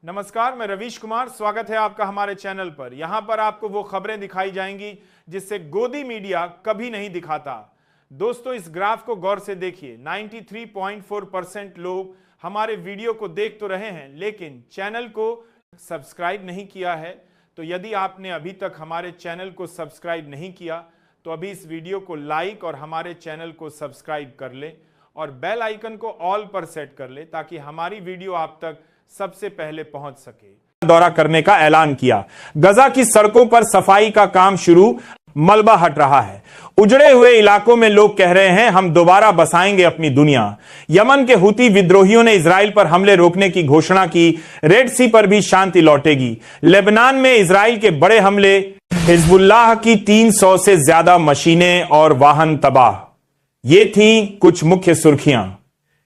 नमस्कार, मैं रवीश कुमार। स्वागत है आपका हमारे चैनल पर। यहां पर आपको वो खबरें दिखाई जाएंगी जिससे गोदी मीडिया कभी नहीं दिखाता। दोस्तों, इस ग्राफ को गौर से देखिए। 93.4% लोग हमारे वीडियो को देख तो रहे हैं, लेकिन चैनल को सब्सक्राइब नहीं किया है। तो यदि आपने अभी तक हमारे चैनल को सब्सक्राइब नहीं किया तो अभी इस वीडियो को लाइक और हमारे चैनल को सब्सक्राइब कर ले और बेल आइकन को ऑल पर सेट कर ले, ताकि हमारी वीडियो आप तक सबसे पहले पहुंच सके। दौरा करने का ऐलान किया। गजा की सड़कों पर सफाई का काम शुरू, मलबा हट रहा है। उजड़े हुए इलाकों में लोग कह रहे हैं हम दोबारा बसाएंगे अपनी दुनिया। यमन के हुती विद्रोहियों ने इजराइल पर हमले रोकने की घोषणा की। रेड सी पर भी शांति लौटेगी। लेबनान में इजराइल के बड़े हमले, हिजबुल्लाह की 300 से ज्यादा मशीनें और वाहन तबाह। ये थी कुछ मुख्य सुर्खियां,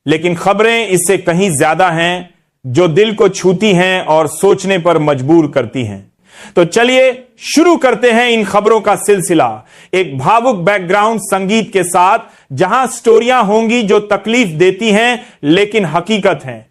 लेकिन खबरें इससे कहीं ज्यादा हैं जो दिल को छूती हैं और सोचने पर मजबूर करती हैं। तो चलिए शुरू करते हैं इन खबरों का सिलसिला, एक भावुक बैकग्राउंड संगीत के साथ, जहां स्टोरियां होंगी जो तकलीफ देती हैं लेकिन हकीकत हैं।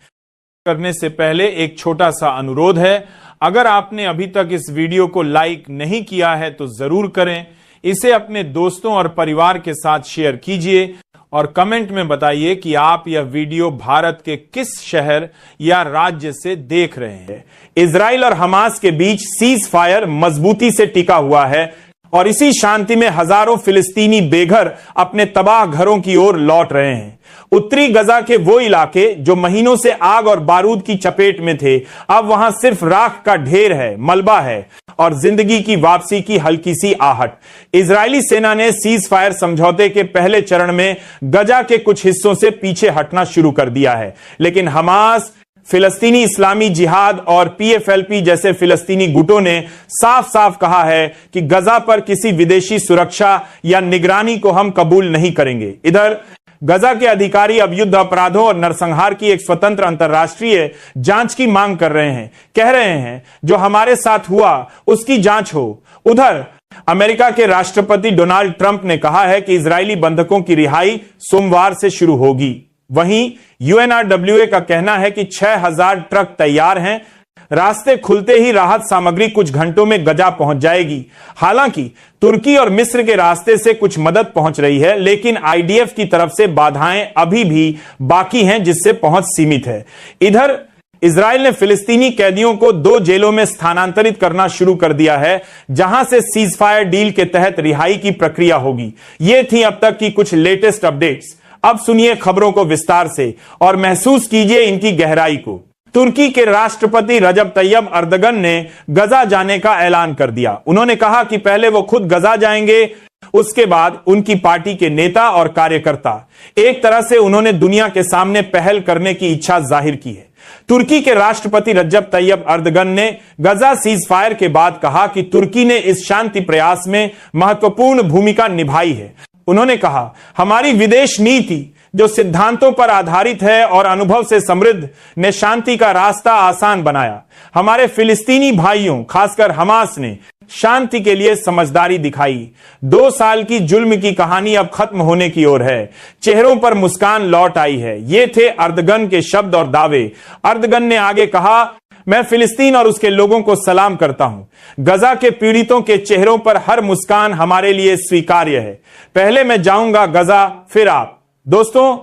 करने से पहले एक छोटा सा अनुरोध है, अगर आपने अभी तक इस वीडियो को लाइक नहीं किया है तो जरूर करें। इसे अपने दोस्तों और परिवार के साथ शेयर कीजिए और कमेंट में बताइए कि आप यह वीडियो भारत के किस शहर या राज्य से देख रहे हैं। इजराइल और हमास के बीच सीज फायर मजबूती से टिका हुआ है और इसी शांति में हजारों फिलिस्तीनी बेघर अपने तबाह घरों की ओर लौट रहे हैं। उत्तरी गजा के वो इलाके जो महीनों से आग और बारूद की चपेट में थे, अब वहां सिर्फ राख का ढेर है, मलबा है और जिंदगी की वापसी की हल्की सी आहट। इजरायली सेना ने सीज फायर समझौते के पहले चरण में गजा के कुछ हिस्सों से पीछे हटना शुरू कर दिया है, लेकिन हमास, फिलिस्तीनी इस्लामी जिहाद और पीएफएलपी जैसे फिलिस्तीनी गुटों ने साफ साफ कहा है कि गजा पर किसी विदेशी सुरक्षा या निगरानी को हम कबूल नहीं करेंगे। इधर गजा के अधिकारी अब युद्ध अपराधों और नरसंहार की एक स्वतंत्र अंतर्राष्ट्रीय जांच की मांग कर रहे हैं। कह रहे हैं जो हमारे साथ हुआ उसकी जांच हो। उधर अमेरिका के राष्ट्रपति डोनाल्ड ट्रंप ने कहा है कि इजरायली बंधकों की रिहाई सोमवार से शुरू होगी। वहीं यूएनआरडब्ल्यूए का कहना है कि 6000 ट्रक तैयार हैं। रास्ते खुलते ही राहत सामग्री कुछ घंटों में गजा पहुंच जाएगी। हालांकि तुर्की और मिस्र के रास्ते से कुछ मदद पहुंच रही है, लेकिन आईडीएफ की तरफ से बाधाएं अभी भी बाकी हैं, जिससे पहुंच सीमित है। इधर इजराइल ने फिलिस्तीनी कैदियों को 2 जेलों में स्थानांतरित करना शुरू कर दिया है, जहां से सीज फायर डील के तहत रिहाई की प्रक्रिया होगी। ये थी अब तक की कुछ लेटेस्ट अपडेट्स। अब सुनिए खबरों को विस्तार से और महसूस कीजिए इनकी गहराई को। तुर्की के राष्ट्रपति रजब तैयब अर्दगन ने गजा जाने का ऐलान कर दिया। उन्होंने कहा कि पहले वो खुद गजा जाएंगे, उसके बाद उनकी पार्टी के नेता और कार्यकर्ता। एक तरह से उन्होंने दुनिया के सामने पहल करने की इच्छा जाहिर की है। तुर्की के राष्ट्रपति रजब तैयब अर्दगन ने गजा सीज फायर के बाद कहा कि तुर्की ने इस शांति प्रयास में महत्वपूर्ण भूमिका निभाई है। उन्होंने कहा, हमारी विदेश नीति जो सिद्धांतों पर आधारित है और अनुभव से समृद्ध, ने शांति का रास्ता आसान बनाया। हमारे फिलिस्तीनी भाइयों, खासकर हमास ने शांति के लिए समझदारी दिखाई। 2 साल की जुल्म की कहानी अब खत्म होने की ओर है। चेहरों पर मुस्कान लौट आई है। ये थे अर्दगन के शब्द और दावे। अर्दगन ने आगे कहा, मैं फिलिस्तीन और उसके लोगों को सलाम करता हूं। गजा के पीड़ितों के चेहरों पर हर मुस्कान हमारे लिए स्वीकार्य है। पहले मैं जाऊंगा गजा, फिर आप। दोस्तों,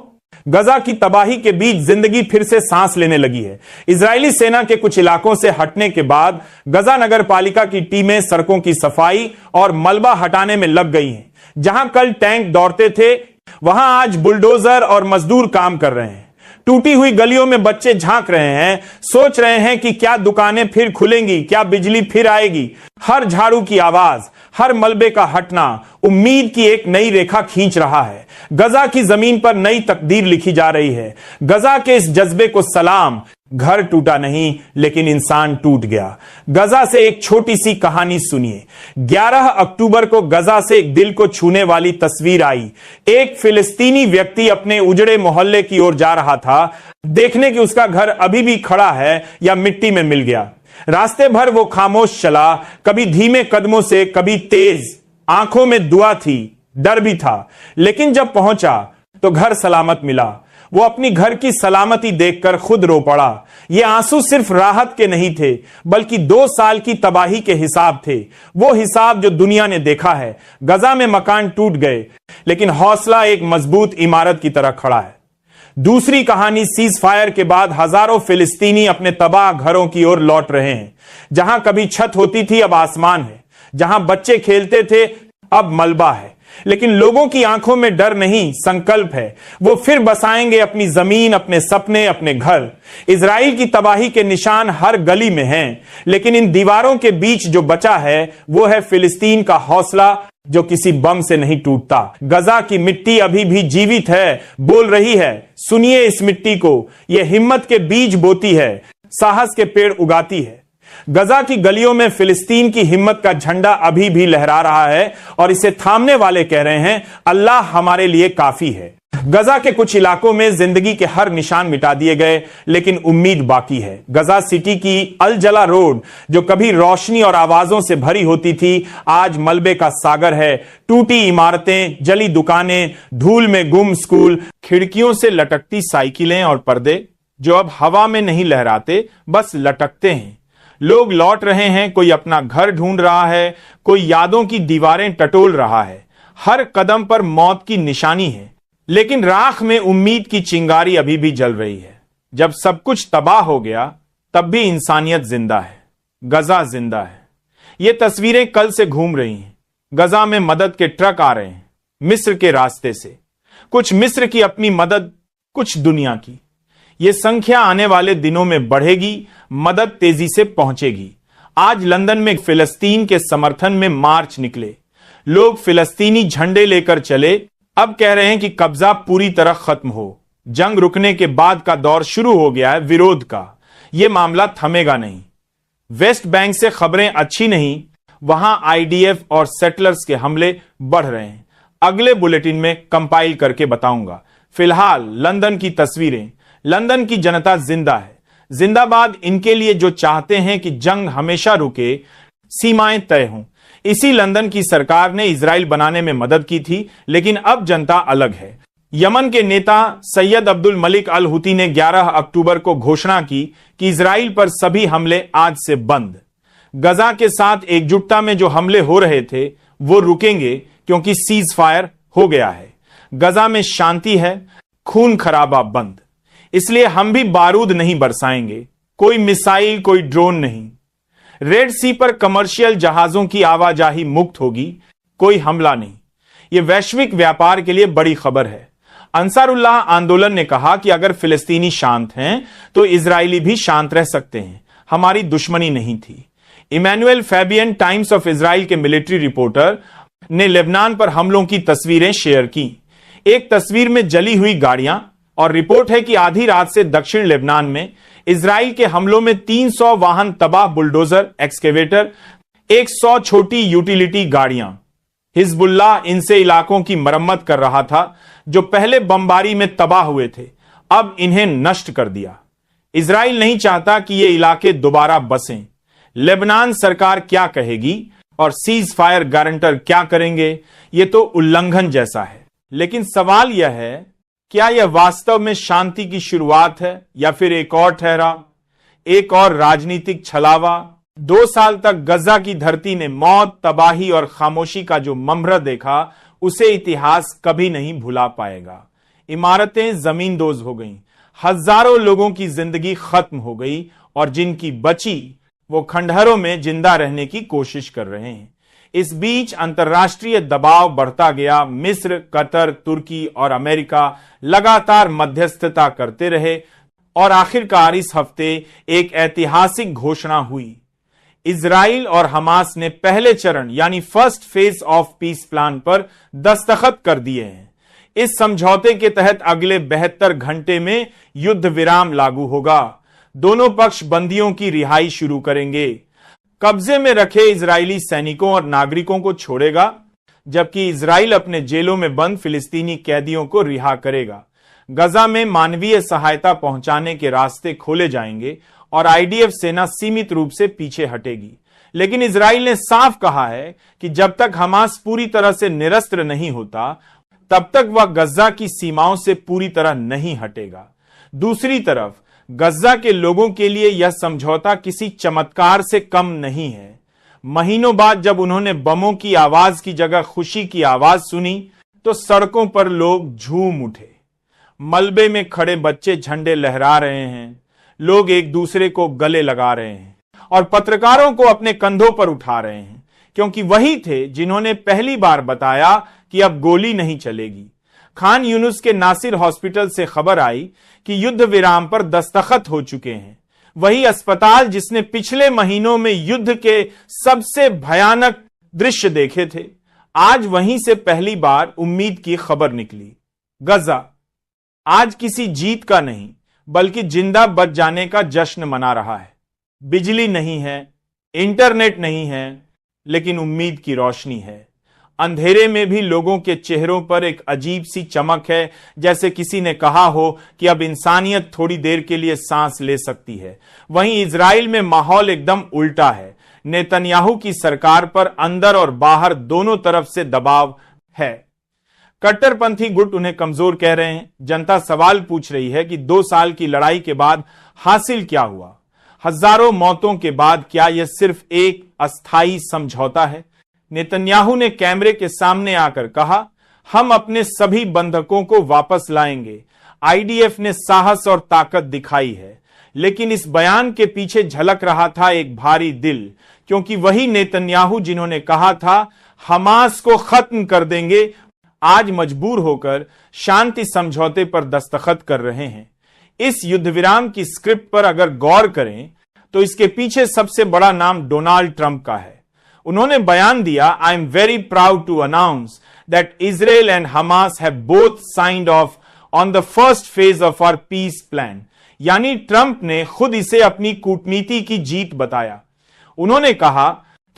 गजा की तबाही के बीच जिंदगी फिर से सांस लेने लगी है। इजरायली सेना के कुछ इलाकों से हटने के बाद गजा नगर पालिका की टीमें सड़कों की सफाई और मलबा हटाने में लग गई हैं। जहां कल टैंक दौड़ते थे, वहां आज बुलडोजर और मजदूर काम कर रहे हैं। टूटी हुई गलियों में बच्चे झांक रहे हैं, सोच रहे हैं कि क्या दुकानें फिर खुलेंगी, क्या बिजली फिर आएगी। हर झाड़ू की आवाज, हर मलबे का हटना उम्मीद की एक नई रेखा खींच रहा है। गजा की जमीन पर नई तकदीर लिखी जा रही है। गजा के इस जज्बे को सलाम। घर टूटा नहीं, लेकिन इंसान टूट गया। गजा से एक छोटी सी कहानी सुनिए। 11 अक्टूबर को गजा से एक दिल को छूने वाली तस्वीर आई। एक फिलिस्तीनी व्यक्ति अपने उजड़े मोहल्ले की ओर जा रहा था, देखने कि उसका घर अभी भी खड़ा है या मिट्टी में मिल गया। रास्ते भर वो खामोश चला, कभी धीमे कदमों से, कभी तेज। आंखों में दुआ थी, डर भी था, लेकिन जब पहुंचा तो घर सलामत मिला। वो अपनी घर की सलामती देखकर खुद रो पड़ा। ये आंसू सिर्फ राहत के नहीं थे, बल्कि 2 साल की तबाही के हिसाब थे, वो हिसाब जो दुनिया ने देखा है। गजा में मकान टूट गए, लेकिन हौसला एक मजबूत इमारत की तरह खड़ा है। दूसरी कहानी, सीज फायर के बाद हजारों फिलिस्तीनी अपने तबाह घरों की ओर लौट रहे हैं। जहां कभी छत होती थी, अब आसमान है। जहां बच्चे खेलते थे, अब मलबा है। लेकिन लोगों की आंखों में डर नहीं, संकल्प है। वो फिर बसाएंगे अपनी जमीन, अपने सपने, अपने घर। इजराइल की तबाही के निशान हर गली में हैं, लेकिन इन दीवारों के बीच जो बचा है वो है फिलिस्तीन का हौसला, जो किसी बम से नहीं टूटता। गजा की मिट्टी अभी भी जीवित है, बोल रही है। सुनिए इस मिट्टी को, यह हिम्मत के बीज बोती है, साहस के पेड़ उगाती है। गजा की गलियों में फिलिस्तीन की हिम्मत का झंडा अभी भी लहरा रहा है, और इसे थामने वाले कह रहे हैं, अल्लाह हमारे लिए काफी है। गजा के कुछ इलाकों में जिंदगी के हर निशान मिटा दिए गए, लेकिन उम्मीद बाकी है। गजा सिटी की अल जला रोड, जो कभी रोशनी और आवाजों से भरी होती थी, आज मलबे का सागर है। टूटी इमारतें, जली दुकानें, धूल में गुम स्कूल, खिड़कियों से लटकती साइकिलें और पर्दे जो अब हवा में नहीं लहराते, बस लटकते हैं। लोग लौट रहे हैं, कोई अपना घर ढूंढ रहा है, कोई यादों की दीवारें टटोल रहा है। हर कदम पर मौत की निशानी है, लेकिन राख में उम्मीद की चिंगारी अभी भी जल रही है। जब सब कुछ तबाह हो गया, तब भी इंसानियत जिंदा है, गजा जिंदा है। ये तस्वीरें कल से घूम रही हैं। गजा में मदद के ट्रक आ रहे हैं, मिस्र के रास्ते से। कुछ मिस्र की अपनी मदद, कुछ दुनिया की। ये संख्या आने वाले दिनों में बढ़ेगी, मदद तेजी से पहुंचेगी। आज लंदन में फिलिस्तीन के समर्थन में मार्च निकले। लोग फिलिस्तीनी झंडे लेकर चले। अब कह रहे हैं कि कब्जा पूरी तरह खत्म हो। जंग रुकने के बाद का दौर शुरू हो गया है विरोध का। यह मामला थमेगा नहीं। वेस्ट बैंक से खबरें अच्छी नहीं, वहां आईडीएफ और सेटलर्स के हमले बढ़ रहे हैं। अगले बुलेटिन में कंपाइल करके बताऊंगा। फिलहाल लंदन की तस्वीरें। लंदन की जनता जिंदा है, जिंदाबाद इनके लिए जो चाहते हैं कि जंग हमेशा रुके, सीमाएं तय हों। इसी लंदन की सरकार ने इजराइल बनाने में मदद की थी, लेकिन अब जनता अलग है। यमन के नेता सैयद अब्दुल मलिक अल हुती ने 11 अक्टूबर को घोषणा की कि इजराइल पर सभी हमले आज से बंद। गजा के साथ एकजुटता में जो हमले हो रहे थे वो रुकेंगे, क्योंकि सीज फायर हो गया है। गजा में शांति है, खून खराबा बंद। इसलिए हम भी बारूद नहीं बरसाएंगे, कोई मिसाइल, कोई ड्रोन नहीं। रेड सी पर कमर्शियल जहाजों की आवाजाही मुक्त होगी, कोई हमला नहीं। यह वैश्विक व्यापार के लिए बड़ी खबर है। अंसारुल्लाह आंदोलन ने कहा कि अगर फिलिस्तीनी शांत हैं तो इजरायली भी शांत रह सकते हैं। हमारी दुश्मनी नहीं थी। Emanuel Fabian, Times of Israel के मिलिट्री रिपोर्टर, ने लेबनान पर हमलों की तस्वीरें शेयर की। एक तस्वीर में जली हुई गाड़ियां, और रिपोर्ट है कि आधी रात से दक्षिण लेबनान में इजराइल के हमलों में 300 वाहन तबाह, बुलडोजर, एक्सकेवेटर, 100 छोटी यूटिलिटी गाड़ियां। हिजबुल्लाह इनसे इलाकों की मरम्मत कर रहा था जो पहले बमबारी में तबाह हुए थे। अब इन्हें नष्ट कर दिया। इजराइल नहीं चाहता कि ये इलाके दोबारा बसें। लेबनान सरकार क्या कहेगी और सीज फायर गारंटर क्या करेंगे, ये तो उल्लंघन जैसा है। लेकिन सवाल यह है, क्या यह वास्तव में शांति की शुरुआत है या फिर एक और ठहराव, एक और राजनीतिक छलावा? 2 साल तक गजा की धरती ने मौत, तबाही और खामोशी का जो मंजर देखा, उसे इतिहास कभी नहीं भुला पाएगा। इमारतें जमींदोज हो गईं, हजारों लोगों की जिंदगी खत्म हो गई, और जिनकी बची वो खंडहरों में जिंदा रहने की कोशिश कर रहे हैं। इस बीच अंतर्राष्ट्रीय दबाव बढ़ता गया। मिस्र, कतर, तुर्की और अमेरिका लगातार मध्यस्थता करते रहे, और आखिरकार इस हफ्ते एक ऐतिहासिक घोषणा हुई। इजराइल और हमास ने पहले चरण यानी first phase of peace plan पर दस्तखत कर दिए हैं। इस समझौते के तहत अगले 72 घंटे में युद्ध विराम लागू होगा। दोनों पक्ष बंदियों की रिहाई शुरू करेंगे। कब्जे में रखे इजरायली सैनिकों और नागरिकों को छोड़ेगा, जबकि इजराइल अपने जेलों में बंद फिलिस्तीनी कैदियों को रिहा करेगा। गजा में मानवीय सहायता पहुंचाने के रास्ते खोले जाएंगे और आईडीएफ सेना सीमित रूप से पीछे हटेगी। लेकिन इजराइल ने साफ कहा है कि जब तक हमास पूरी तरह से निरस्त्र नहीं होता, तब तक वह गज्जा की सीमाओं से पूरी तरह नहीं हटेगा। दूसरी तरफ गज्जा के लोगों के लिए यह समझौता किसी चमत्कार से कम नहीं है। महीनों बाद जब उन्होंने बमों की आवाज की जगह खुशी की आवाज सुनी तो सड़कों पर लोग झूम उठे। मलबे में खड़े बच्चे झंडे लहरा रहे हैं, लोग एक दूसरे को गले लगा रहे हैं और पत्रकारों को अपने कंधों पर उठा रहे हैं, क्योंकि वही थे जिन्होंने पहली बार बताया कि अब गोली नहीं चलेगी। खान यूनुस के नासिर हॉस्पिटल से खबर आई कि युद्ध विराम पर दस्तखत हो चुके हैं। वही अस्पताल जिसने पिछले महीनों में युद्ध के सबसे भयानक दृश्य देखे थे, आज वहीं से पहली बार उम्मीद की खबर निकली। गजा आज किसी जीत का नहीं बल्कि जिंदा बच जाने का जश्न मना रहा है। बिजली नहीं है, इंटरनेट नहीं है, लेकिन उम्मीद की रोशनी है। अंधेरे में भी लोगों के चेहरों पर एक अजीब सी चमक है, जैसे किसी ने कहा हो कि अब इंसानियत थोड़ी देर के लिए सांस ले सकती है। वहीं इजराइल में माहौल एकदम उल्टा है। नेतन्याहू की सरकार पर अंदर और बाहर दोनों तरफ से दबाव है। कट्टरपंथी गुट उन्हें कमजोर कह रहे हैं। जनता सवाल पूछ रही है कि 2 साल की लड़ाई के बाद हासिल क्या हुआ? हजारों मौतों के बाद क्या यह सिर्फ एक अस्थायी समझौता है? नेतन्याहू ने कैमरे के सामने आकर कहा, हम अपने सभी बंधकों को वापस लाएंगे। आईडीएफ ने साहस और ताकत दिखाई है, लेकिन इस बयान के पीछे झलक रहा था एक भारी दिल, क्योंकि वही नेतन्याहू जिन्होंने कहा था हमास को खत्म कर देंगे, आज मजबूर होकर शांति समझौते पर दस्तखत कर रहे हैं। इस युद्ध विराम की स्क्रिप्ट पर अगर गौर करें तो इसके पीछे सबसे बड़ा नाम डोनाल्ड ट्रंप का है। उन्होंने बयान दिया, I am very proud to announce that Israel and Hamas have both signed off on the first phase of our peace plan. यानी ट्रंप ने खुद इसे अपनी कूटनीति की जीत बताया। उन्होंने कहा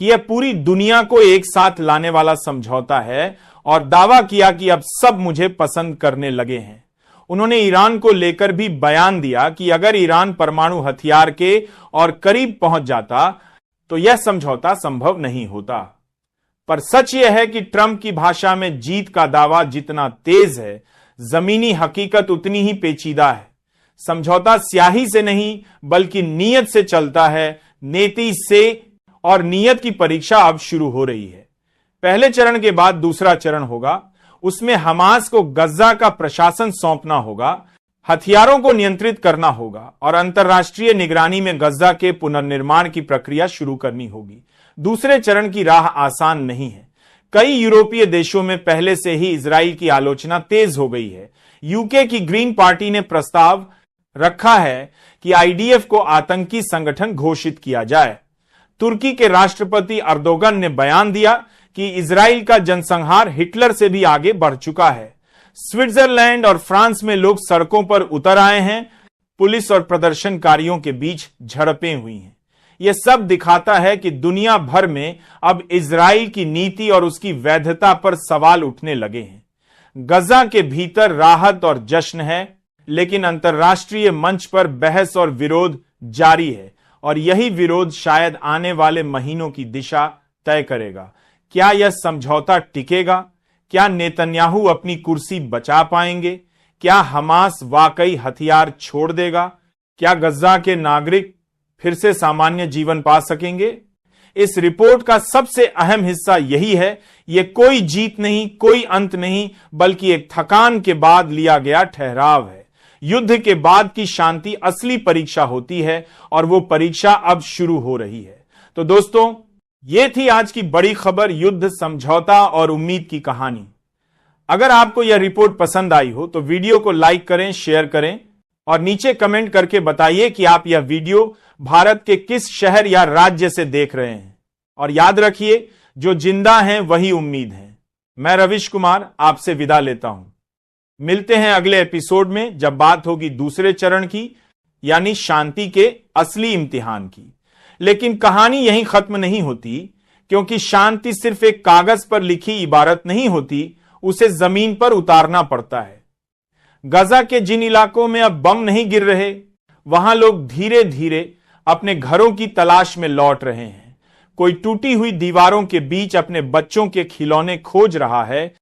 कि यह पूरी दुनिया को एक साथ लाने वाला समझौता है और दावा किया कि अब सब मुझे पसंद करने लगे हैं। उन्होंने ईरान को लेकर भी बयान दिया कि अगर ईरान परमाणु हथियार के और करीब पहुंच जाता तो यह समझौता संभव नहीं होता। पर सच यह है कि ट्रंप की भाषा में जीत का दावा जितना तेज है, जमीनी हकीकत उतनी ही पेचीदा है। समझौता स्याही से नहीं बल्कि नीयत से चलता है, नीति से, और नीयत की परीक्षा अब शुरू हो रही है। पहले चरण के बाद दूसरा चरण होगा। उसमें हमास को गज्जा का प्रशासन सौंपना होगा, हथियारों को नियंत्रित करना होगा और अंतर्राष्ट्रीय निगरानी में गज्जा के पुनर्निर्माण की प्रक्रिया शुरू करनी होगी। दूसरे चरण की राह आसान नहीं है। कई यूरोपीय देशों में पहले से ही इजराइल की आलोचना तेज हो गई है। यूके की ग्रीन पार्टी ने प्रस्ताव रखा है कि आईडीएफ को आतंकी संगठन घोषित किया जाए। तुर्की के राष्ट्रपति अर्दोगन ने बयान दिया कि इजराइल का जनसंहार हिटलर से भी आगे बढ़ चुका है। स्विट्जरलैंड और फ्रांस में लोग सड़कों पर उतर आए हैं। पुलिस और प्रदर्शनकारियों के बीच झड़पें हुई हैं। यह सब दिखाता है कि दुनिया भर में अब इजराइल की नीति और उसकी वैधता पर सवाल उठने लगे हैं। गजा के भीतर राहत और जश्न है, लेकिन अंतर्राष्ट्रीय मंच पर बहस और विरोध जारी है और यही विरोध शायद आने वाले महीनों की दिशा तय करेगा। क्या यह समझौता टिकेगा? क्या नेतन्याहू अपनी कुर्सी बचा पाएंगे? क्या हमास वाकई हथियार छोड़ देगा? क्या गज्जा के नागरिक फिर से सामान्य जीवन पा सकेंगे? इस रिपोर्ट का सबसे अहम हिस्सा यही है, यह कोई जीत नहीं, कोई अंत नहीं, बल्कि एक थकान के बाद लिया गया ठहराव है। युद्ध के बाद की शांति असली परीक्षा होती है और वो परीक्षा अब शुरू हो रही है। तो दोस्तों, ये थी आज की बड़ी खबर, युद्ध, समझौता और उम्मीद की कहानी। अगर आपको यह रिपोर्ट पसंद आई हो तो वीडियो को लाइक करें, शेयर करें और नीचे कमेंट करके बताइए कि आप यह वीडियो भारत के किस शहर या राज्य से देख रहे हैं। और याद रखिए, जो जिंदा हैं वही उम्मीद है। मैं रविश कुमार आपसे विदा लेता हूं। मिलते हैं अगले एपिसोड में, जब बात होगी दूसरे चरण की, यानी शांति के असली इम्तिहान की। लेकिन कहानी यहीं खत्म नहीं होती, क्योंकि शांति सिर्फ एक कागज पर लिखी इबारत नहीं होती, उसे जमीन पर उतारना पड़ता है। गजा के जिन इलाकों में अब बम नहीं गिर रहे, वहां लोग धीरे धीरे अपने घरों की तलाश में लौट रहे हैं। कोई टूटी हुई दीवारों के बीच अपने बच्चों के खिलौने खोज रहा है,